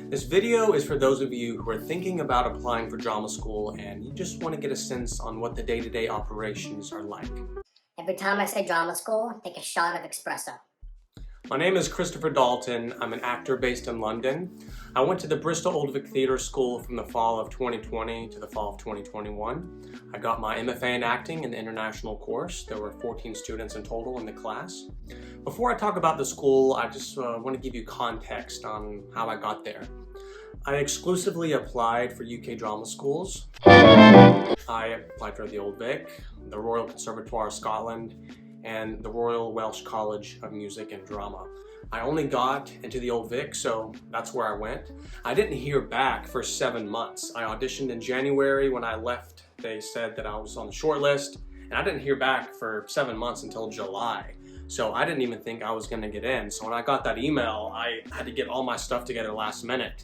This video is for those of you who are thinking about applying for drama school and you just want to get a sense on what the day-to-day operations are like. Every time I say drama school, take a shot of espresso. My name is Christopher Dalton. I'm an actor based in London. I went to the Bristol Old Vic Theatre School from the fall of 2020 to the fall of 2021. I got my MFA in acting in the international course. There were 14 students in total in the class. Before I talk about the school, I just want to give you context on how I got there. I exclusively applied for UK drama schools. I applied for the Old Vic, the Royal Conservatoire of Scotland, and the Royal Welsh College of Music and Drama. I only got into the Old Vic, so that's where I went. I didn't hear back for 7 months. I auditioned in January. When I left, they said that I was on the short list, and I didn't hear back for 7 months until July. So I didn't even think I was gonna get in. So when I got that email, I had to get all my stuff together last minute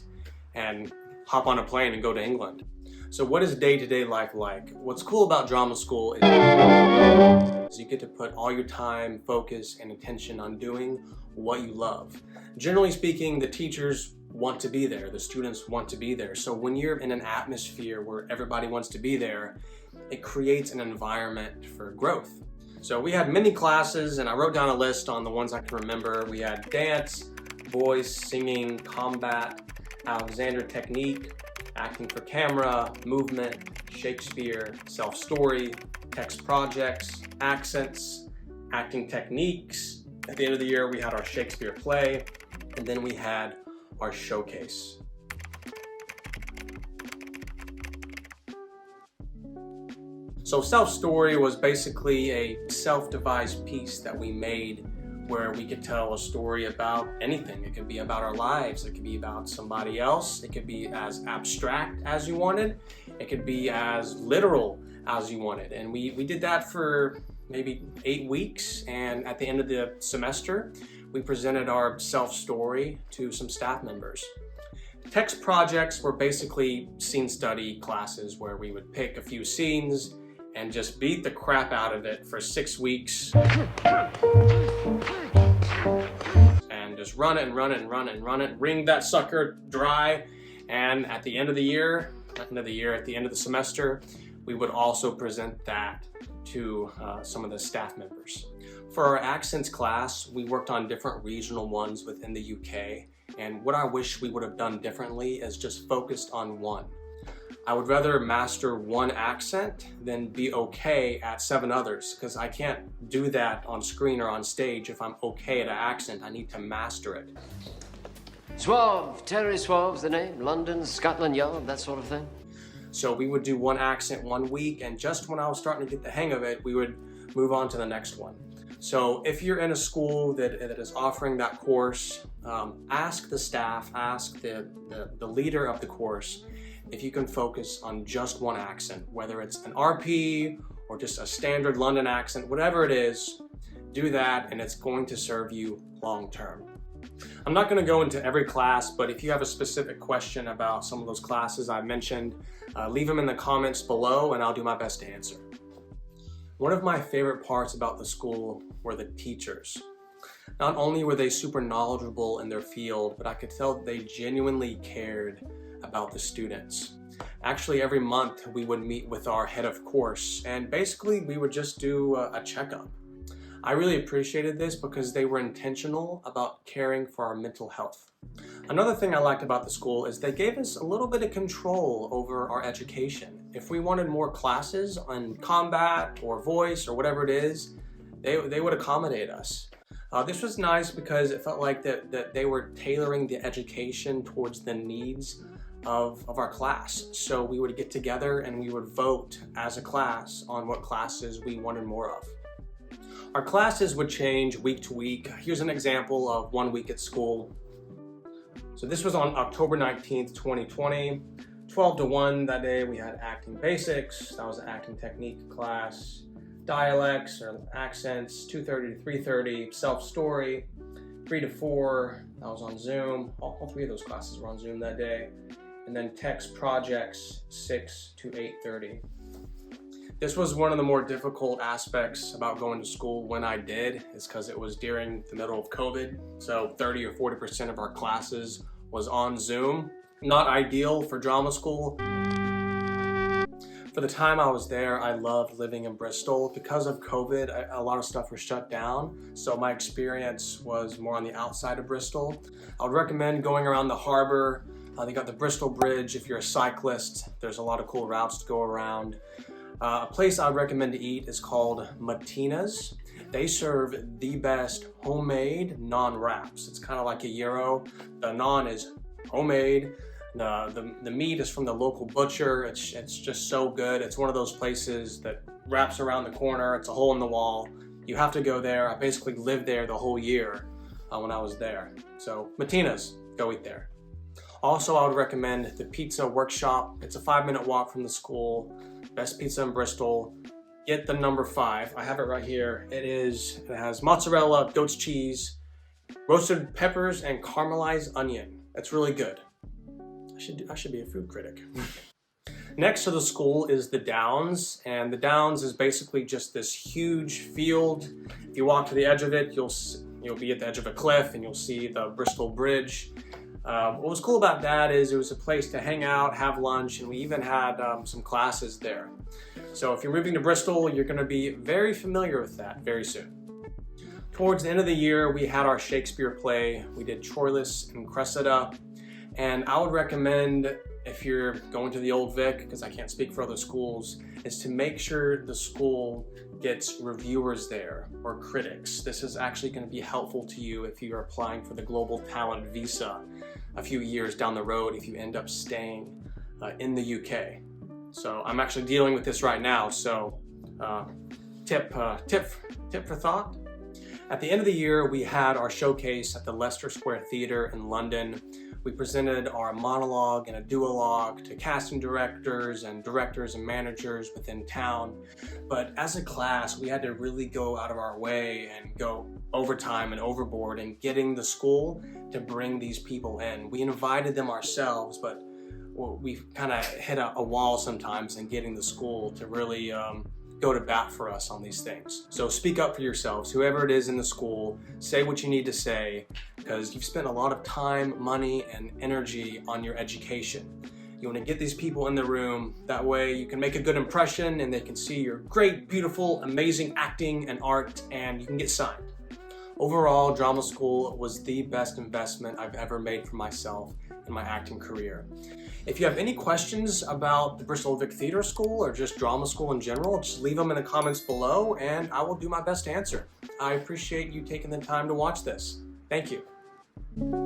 and hop on a plane and go to England. So what is day-to-day life like? What's cool about drama school is you get to put all your time, focus, and attention on doing what you love. Generally speaking, the teachers want to be there, the students want to be there. So when you're in an atmosphere where everybody wants to be there, it creates an environment for growth. So we had many classes, and I wrote down a list on the ones I can remember. We had dance, voice, singing, combat, Alexander technique, acting for camera, movement, Shakespeare, self-story, text projects, accents, acting techniques. At the end of the year, we had our Shakespeare play, and then we had our showcase. So self-story was basically a self-devised piece that we made where we could tell a story about anything. It could be about our lives, it could be about somebody else, it could be as abstract as you wanted, it could be as literal as you wanted. And we did that for maybe 8 weeks, and at the end of the semester, we presented our self-story to some staff members. Text projects were basically scene study classes where we would pick a few scenes and just beat the crap out of it for 6 weeks. And just run it and run it and run it and run it, wring that sucker dry. And at the end of the year, at the end of the semester, we would also present that to some of the staff members. For our accents class, we worked on different regional ones within the UK. And what I wish we would have done differently is just focused on one. I would rather master one accent than be okay at 7 others, because I can't do that on screen or on stage. If I'm okay at an accent, I need to master it. Suave, Terry Suave's the name, London, Scotland Yard, that sort of thing. So we would do one accent 1 week, and just when I was starting to get the hang of it, we would move on to the next one. So if you're in a school that is offering that course, ask the staff, ask the leader of the course, if you can focus on just one accent, whether it's an RP or just a standard London accent, whatever it is, do that, and it's going to serve you long term. I'm not going to go into every class, but if you have a specific question about some of those classes I mentioned, leave them in the comments below and I'll do my best to answer. One of my favorite parts about the school were the teachers. Not only were they super knowledgeable in their field, but I could tell that they genuinely cared about the students. Actually, every month we would meet with our head of course, and basically we would just do a checkup. I really appreciated this because they were intentional about caring for our mental health. Another thing I liked about the school is they gave us a little bit of control over our education. If we wanted more classes on combat or voice or whatever it is, they would accommodate us. This was nice because it felt like that they were tailoring the education towards the needs of our class. So we would get together and we would vote as a class on what classes we wanted more of. Our classes would change week to week. Here's an example of 1 week at school. So this was on October 19th, 2020. 12 to 1 that day we had acting basics. That was an acting technique class. Dialects or accents, 2:30 to 3:30. Self-story, 3 to 4. That was on Zoom. All 3 of those classes were on Zoom that day. And then text projects, 6 to 8:30. This was one of the more difficult aspects about going to school when I did, is because it was during the middle of COVID. So 30 or 40% of our classes was on Zoom. Not ideal for drama school. For the time I was there, I loved living in Bristol. Because of COVID, a lot of stuff was shut down, so my experience was more on the outside of Bristol. I would recommend going around the harbor. They got the Bristol Bridge. If you're a cyclist, there's a lot of cool routes to go around. A place I would recommend to eat is called Martina's. They serve the best homemade naan wraps. It's kind of like a gyro. The naan is homemade. The meat is from the local butcher. It's just so good. It's one of those places that wraps around the corner. It's a hole in the wall. You have to go there. I basically lived there the whole year when I was there. So Martina's, go eat there. Also, I would recommend the Pizza Workshop. It's a 5-minute walk from the school. Best pizza in Bristol. Get the number 5. I have it right here. It has mozzarella, goat's cheese, roasted peppers, and caramelized onion. It's really good. I should be a food critic. Next to the school is the Downs, and the Downs is basically just this huge field. If you walk to the edge of it, you'll be at the edge of a cliff and you'll see the Bristol Bridge. What was cool about that is it was a place to hang out, have lunch, and we even had some classes there. So if you're moving to Bristol, you're going to be very familiar with that very soon. Towards the end of the year, we had our Shakespeare play. We did Troilus and Cressida. And I would recommend, if you're going to the Old Vic, because I can't speak for other schools, is to make sure the school gets reviewers there or critics. This is actually going to be helpful to you if you're applying for the Global Talent Visa a few years down the road if you end up staying in the UK. So I'm actually dealing with this right now, so tip for thought. At the end of the year, we had our showcase at the Leicester Square Theatre in London. We presented our monologue and a duologue to casting directors and managers within town. But as a class, we had to really go out of our way and go overtime and overboard in getting the school to bring these people in. We invited them ourselves, but we kind of hit a wall sometimes in getting the school to really go to bat for us on these things. So speak up for yourselves, whoever it is in the school, say what you need to say, because you've spent a lot of time, money, and energy on your education. You want to get these people in the room, that way you can make a good impression and they can see your great, beautiful, amazing acting and art, and you can get signed. Overall, drama school was the best investment I've ever made for myself in my acting career. If you have any questions about the Bristol Vic Theatre School or just drama school in general, just leave them in the comments below and I will do my best to answer. I appreciate you taking the time to watch this. Thank you.